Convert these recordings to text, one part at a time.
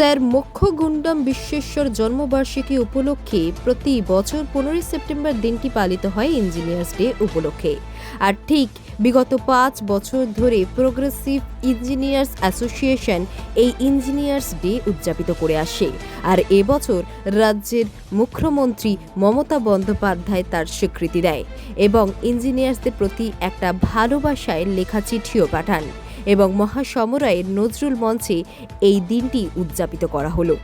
Sir মোক্ষগুন্ডম Bishweshwar জন্মবার্ষিকী উপলক্ষে প্রতি বছর 15 সেপ্টেম্বর দিনটি পালিত হয় ইঞ্জিনিয়ার্স ডে উপলক্ষে। আর ঠিক বিগত 5 বছর ধরে প্রোগ্রেসিভ ইঞ্জিনিয়ার্স অ্যাসোসিয়েশন এই ইঞ্জিনিয়ার্স ডে উদযাপিত করে আসে। আর এবছর রাজ্যের মুখ্যমন্ত্রী মমতা বন্দ্যোপাধ্যায় তার স্বীকৃতি দেয় এবং ইঞ্জিনিয়ার্সদের প্রতি একটা ভালোবাসায় লেখা চিঠিও পাঠান এবং মহাসমরায়ের নজরুল মঞ্চে এই দিনটি উদযাপিত করা হলো।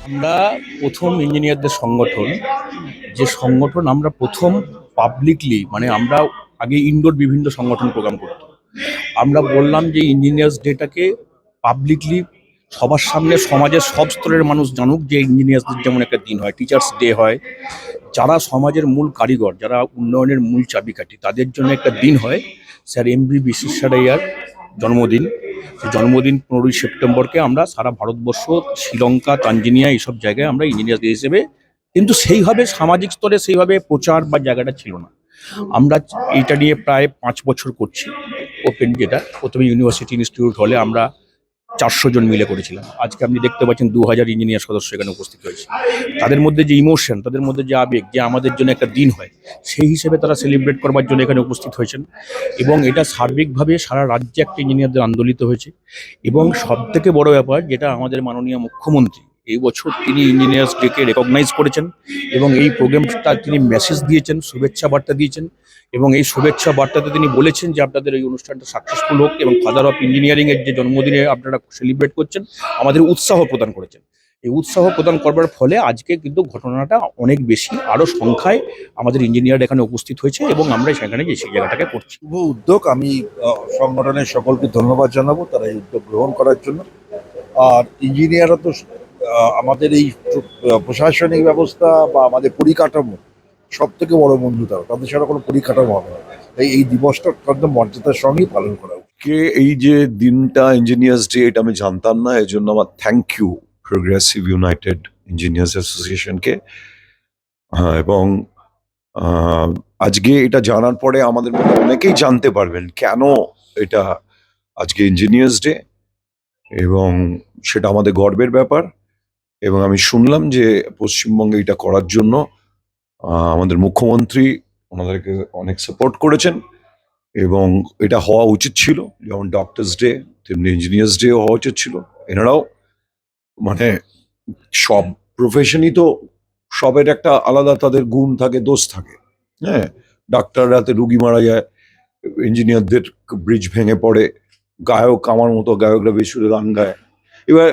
আমরা প্রথম ইঞ্জিনিয়ারদের সংগঠন, যে সংগঠন আমরা প্রথম পাবলিকলি, মানে আমরা আগে ইনডোর বিভিন্ন সংগঠন প্রোগ্রাম করতাম, আমরা বললাম যে ইঞ্জিনিয়ার্স ডেটাকে পাবলিকলি সবার সামনে সমাজের সব স্তরের মানুষ জানুক যে ইঞ্জিনিয়ার্সদের যেমন একটা দিন হয়, টিচার্স ডে হয়, যারা সমাজের মূল কারিগর, যারা উন্নয়নের মূল চাবিকাঠি, তাদের জন্য একটা দিন হয়। স্যার এমভি বিশ্বেশ্বরাইয়ার জন্মদিন, জন্মদিন 15ই সেপ্টেম্বরকে আমরা সারা ভারতবর্ষ, শ্রীলঙ্কা, তানজানিয়া এইসব জায়গায় আমরা ইঞ্জিনিয়ার ডে হিসেবে, কিন্তু সেইভাবে সামাজিক স্তরে সেইভাবে প্রচার বা জায়গাটা ছিল না। আমরা এইটা নিয়ে প্রায় 5 বছর করছি। ওপেন, যেটা প্রথমে ইউনিভার্সিটি ইনস্টিটিউট হলে আমরা 400 জন মিলে করেছিলাম। আজকে আপনি দেখতে পাচ্ছেন 2000 ইঞ্জিনিয়ার সদস্য এখানে উপস্থিত হয়েছে। তাদের মধ্যে যে ইমোশন, তাদের মধ্যে যে আবেগ, যে আমাদের জন্য একটা দিন হয়, সেই হিসেবে তারা সেলিব্রেট করবার জন্য এখানে উপস্থিত হয়েছেন। এবং এটা সার্বিকভাবে সারা রাজ্যে একটা ইঞ্জিনিয়ারদের আন্দোলিত হয়েছে। এবং সবথেকে বড় ব্যাপার, যেটা আমাদের মাননীয় মুখ্যমন্ত্রী এই বছর তিনি ইঞ্জিনিয়ার্স ডেকে রেকগনাইজ করেছেন এবং এই প্রোগ্রামটা তিনি মেসেজ দিয়েছেন, শুভেচ্ছা বার্তা দিয়েছেন। এবং এই শুভেচ্ছা বার্তাতে তিনি বলেছেন যে আপনাদের এই অনুষ্ঠানটা সাকসেসফুল হোক এবং ফাদার অফ ইঞ্জিনিয়ারিংয়ের যে জন্মদিনে আপনারা সেলিব্রেট করছেন, আমাদের উৎসাহ প্রদান করেছেন। এই উৎসাহ প্রদান করবার ফলে আজকে কিন্তু ঘটনাটা অনেক বেশি, আরও সংখ্যায় আমাদের ইঞ্জিনিয়ার এখানে উপস্থিত হয়েছে এবং আমরা সেখানে যে সেই জায়গাটাকে করছি। শুভ উদ্যোগ। আমি সংগঠনের সকলকে ধন্যবাদ জানাবো তারা এই উদ্যোগ গ্রহণ করার জন্য। আর ইঞ্জিনিয়াররা তো আমাদের এই প্রশাসনিক ব্যবস্থা বা আমাদের পরিকাঠামো সব থেকে বড় বন্ধু, তাদের ছাড়া কোনো পরিকাঠামো হবে না। এই দিবসটা অত্যন্ত মর্যাদার সঙ্গেই পালন করা উচিত। এই যে দিনটা ইঞ্জিনিয়ার্স ডে, এটা আমি জানতাম না, এই জন্য আমার thank you progressive united engineers অ্যাসোসিয়েশনকে। এবং আজকে এটা জানার পরে আমাদের মধ্যে অনেকেই জানতে পারবেন কেন এটা আজকে ইঞ্জিনিয়ার্স ডে, এবং সেটা আমাদের গর্বের ব্যাপার। এবং আমি শুনলাম যে পশ্চিমবঙ্গে এটা করার জন্য আমাদের মুখ্যমন্ত্রী ওনাদেরকে অনেক সাপোর্ট করেছেন এবং এটা হওয়া উচিত ছিল। যেমন ডক্টরস ডে, তেমনি ইঞ্জিনিয়ার্স ডে হওয়া উচিত ছিল। এনারাও মানে সব প্রফেশনই তো সবের একটা আলাদা তাদের গুণ থাকে, দোষ থাকে। হ্যাঁ, ডাক্তাররা হাতে রুগী মারা যায়, ইঞ্জিনিয়ারদের ব্রিজ ভেঙে পড়ে, গায়ক আমার মতো গায়করা বেসুরে গান গায়। এবার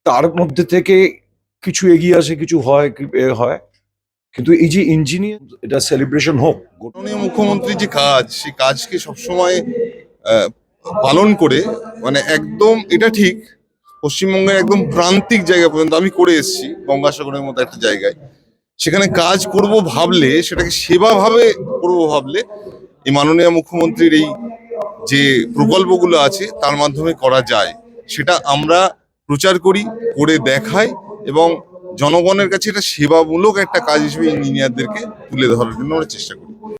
তার মধ্যে থেকে কিছু এগিয়ে আসে, কিছু হয় হয়, কিন্তু এই যে ইঞ্জিনিয়ার, এটা সেলিব্রেশন হোক। মাননীয় মুখ্যমন্ত্রীর যে কাজ, সেই কাজকে সবসময় পালন করে, মানে একদম এটা ঠিক পশ্চিমবঙ্গের একদম প্রান্তিক জায়গা পর্যন্ত আমি করে এসেছি, গঙ্গাসাগরের মতো একটা জায়গায়। সেখানে কাজ করব ভাবলে, সেটাকে সেবাভাবে করব ভাবলে, এই মাননীয় মুখ্যমন্ত্রীর এই যে প্রকল্পগুলো আছে তার মাধ্যমে করা যায়। সেটা আমরা প্রচার করি, করে দেখাই এবং জনগণের কাছে এটা সেবামূলক একটা কাজ হিসেবে ইঞ্জিনিয়ারদেরকে তুলে ধরার জন্য আমরা চেষ্টা করি।